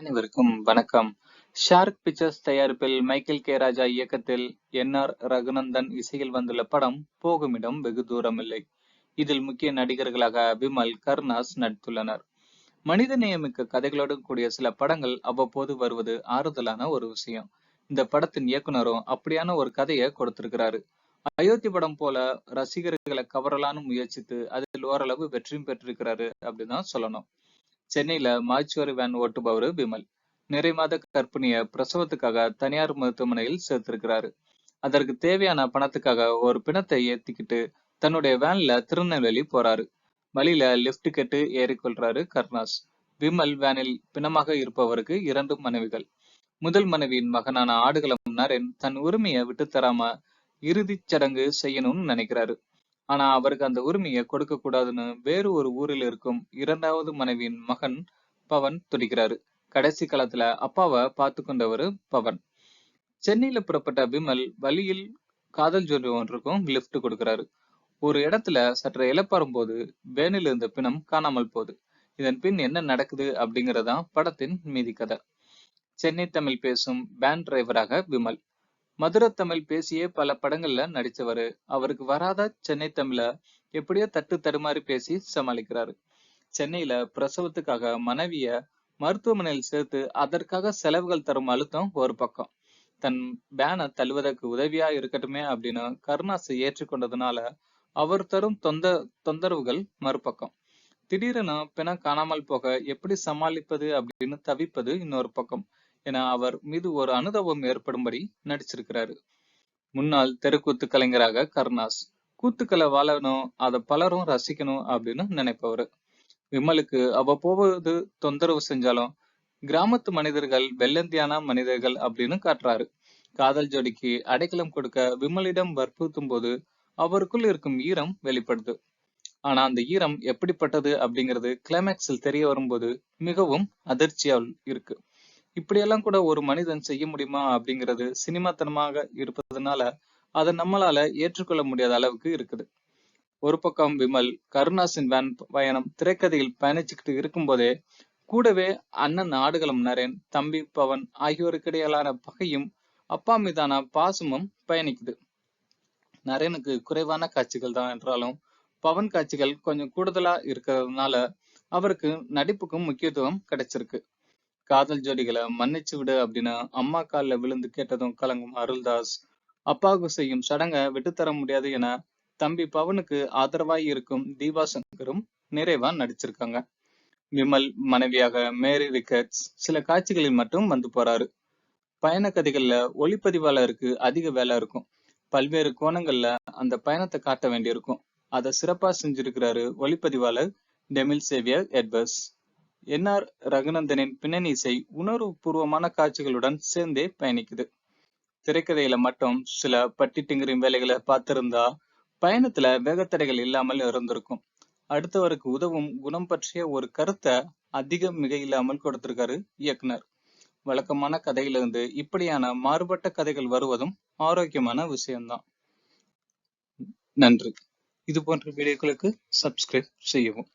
அனைவருக்கும் வணக்கம். Shark pictures தயாரிப்பில் மைக்கேல் கே ராஜா இயக்கத்தில் என்.ஆர். ரகுநந்தன் இசையில் வந்துள்ள படம் போகுமிடம் வெகு தூரமில்லை. இதில் முக்கிய நடிகர்களாக விமல், கருணாஸ் நடித்துள்ளனர். மனிதநேயமிக்க கதைகளோடு கூடிய சில படங்கள் அவ்வப்போது வருவது ஆறுதலான ஒரு விஷயம். இந்த படத்தின் இயக்குனரும் அப்படியான ஒரு கதையை கொடுத்திருக்கிறாரு. அயோத்தி படம் போல ரசிகர்களை கவரலான்னு முயற்சித்து அதில் ஓரளவு வெற்றியும் பெற்றிருக்கிறாரு அப்படின்னு தான் சொல்லணும். சென்னையில மாய்ச்சுவரி வேன் ஓட்டுபவர் விமல் நிறைமாத கர்ப்பிணிய பிரசவத்துக்காக தனியார் மருத்துவமனையில் சேர்த்திருக்கிறாரு. அதற்கு தேவையான பணத்துக்காக ஒரு பிணத்தை ஏத்திக்கிட்டு தன்னுடைய வேன்ல திருநெல்வேலி போறாரு. வழியில லிப்ட் கேட்டு ஏறிக்கொள்றாரு கருணாஸ். விமல் வேனில் பிணமாக இருப்பவருக்கு 2 மனைவிகள். முதல் மனைவியின் மகனான ஆடுகளம் நரேன் தன் உரிமையை விட்டு தராம இறுதிச் சடங்கு செய்யணும்னு நினைக்கிறாரு. ஆனா அவருக்கு அந்த உரிமையை கொடுக்க கூடாதுன்னு வேறு ஒரு ஊரில் இருக்கும் 2வது மனைவியின் மகன் பவன் துடிக்கிறாரு. கடைசி காலத்துல அப்பாவை பார்த்து கொண்டவரு பவன். சென்னையில புறப்பட்ட விமல் வழியில் காதல் ஜோடி ஒன்றுக்கும் லிப்ட் கொடுக்கிறாரு. ஒரு இடத்துல சற்று இளப்பாறும் போது வேனில் இருந்த பிணம் காணாமல் போகுது. இதன் பின் என்ன நடக்குது அப்படிங்கறதான் படத்தின் மீதி கதை. சென்னை தமிழ் பேசும் வேன் டிரைவராக விமல். மதுரை தமிழ் பேசியே பல படங்கள்ல நடிச்சவரு. அவருக்கு வராத சென்னை தமிழ எப்படியோ தட்டு தடுமாறி பேசி சமாளிக்கிறாரு. சென்னையில பிரசவத்துக்காக மனைவிய மருத்துவமனையில் சேர்த்து அதற்காக செலவுகள் தரும் அழுத்தம் ஒரு பக்கம். தன் வேனை தள்ளுவதற்கு உதவியா இருக்கட்டுமே அப்படின்னு கருணாஸ் ஏற்றுக்கொண்டதுனால அவர் தரும் தொந்தரவுகள் மறுபக்கம். திடீரென பிணம் காணாமல் போக எப்படி சமாளிப்பது அப்படின்னு தவிப்பது இன்னொரு பக்கம் என அவர் மீது ஒரு அனுதாபம் ஏற்படும்படி நடிச்சிருக்கிறாரு. முன்னாள் தெருக்கூத்து கலைஞராக கருணாஸ். கூத்துக்களை வாழணும், அதை பலரும் ரசிக்கணும் அப்படின்னு நினைப்பவரு. விமலுக்கு அவ்வப்போது தொந்தரவு செஞ்சாலும் கிராமத்து மனிதர்கள் வெள்ளந்தியான மனிதர்கள் அப்படின்னு காட்டுறாரு. காதல் ஜோடிக்கு அடைக்கலம் கொடுக்க விமலிடம் வற்புறுத்தும் போது அவருக்குள் இருக்கும் ஈரம் வெளிப்படுது. ஆனா அந்த ஈரம் எப்படிப்பட்டது அப்படிங்கிறது கிளைமேக்ஸில் தெரிய வரும்போது மிகவும் அதிர்ச்சியா இருக்கு. இப்படியெல்லாம் கூட ஒரு மனிதன் செய்ய முடியுமா அப்படிங்கிறது சினிமாத்தனமாக இருப்பதனால அதை நம்மளால ஏற்றுக்கொள்ள முடியாத அளவுக்கு இருக்குது. ஒரு பக்கம் விமல் கருணாசின் வேன் பயணம் திரைக்கதையில் பயணிச்சுக்கிட்டு இருக்கும் போதே கூடவே அண்ணன் ஆடுகளம் நரேன், தம்பி பவன் ஆகியோருக்கிடையிலான பகையும் அப்பா மீதான பாசமும் பயணிக்குது. நரேனுக்கு குறைவான காட்சிகள் தான் என்றாலும் பவன் காட்சிகள் கொஞ்சம் கூடுதலா இருக்கிறதுனால அவருக்கு நடிப்புக்கும் முக்கியத்துவம் கிடைச்சிருக்கு. காதல் ஜோடிகளை மன்னிச்சு விடு அப்படின்னு அம்மா கால்ல விழுந்து கேட்டதும் கலங்கும் அருள்தாஸ், அப்பாவுக்கு செய்யும் சடங்க விட்டுத்தர முடியாது என தம்பி பவனுக்கு ஆதரவாய் இருக்கும் தீபா சங்கரும் நிறைவா நடிச்சிருக்காங்க. விமல் மனைவியாக மேரி ரிக்கர்ட்ஸ் சில காட்சிகளில் மட்டும் வந்து போறாரு. பயண கதைகள்ல ஒளிப்பதிவாளருக்கு அதிக வேலை இருக்கும். பல்வேறு கோணங்கள்ல அந்த பயணத்தை காட்ட வேண்டியிருக்கும். அதை சிறப்பா செஞ்சிருக்கிறாரு ஒளிப்பதிவாளர் டெமில் சேவியர் எட்வர்ஸ். என்.ஆர். ரகுநந்தனின் பின்னணி இசை உணர்வு பூர்வமான காட்சிகளுடன் சேர்ந்தே பயணிக்குது. திரைக்கதையில மட்டும் சில பட்டி டிங்கரின் வேலைகளை பார்த்திருந்தா பயணத்துல வேகத்தடைகள் இல்லாமல் இருந்திருக்கும். அடுத்தவருக்கு உதவும் குணம் பற்றிய ஒரு கருத்தை அதிக மிக இல்லாமல் கொடுத்திருக்காரு இயக்குனர். வழக்கமான கதையிலிருந்து இப்படியான மாறுபட்ட கதைகள் வருவதும் ஆரோக்கியமான விஷயம்தான். நன்றி. இது போன்ற வீடியோக்களுக்கு சப்ஸ்கிரைப் செய்யவும்.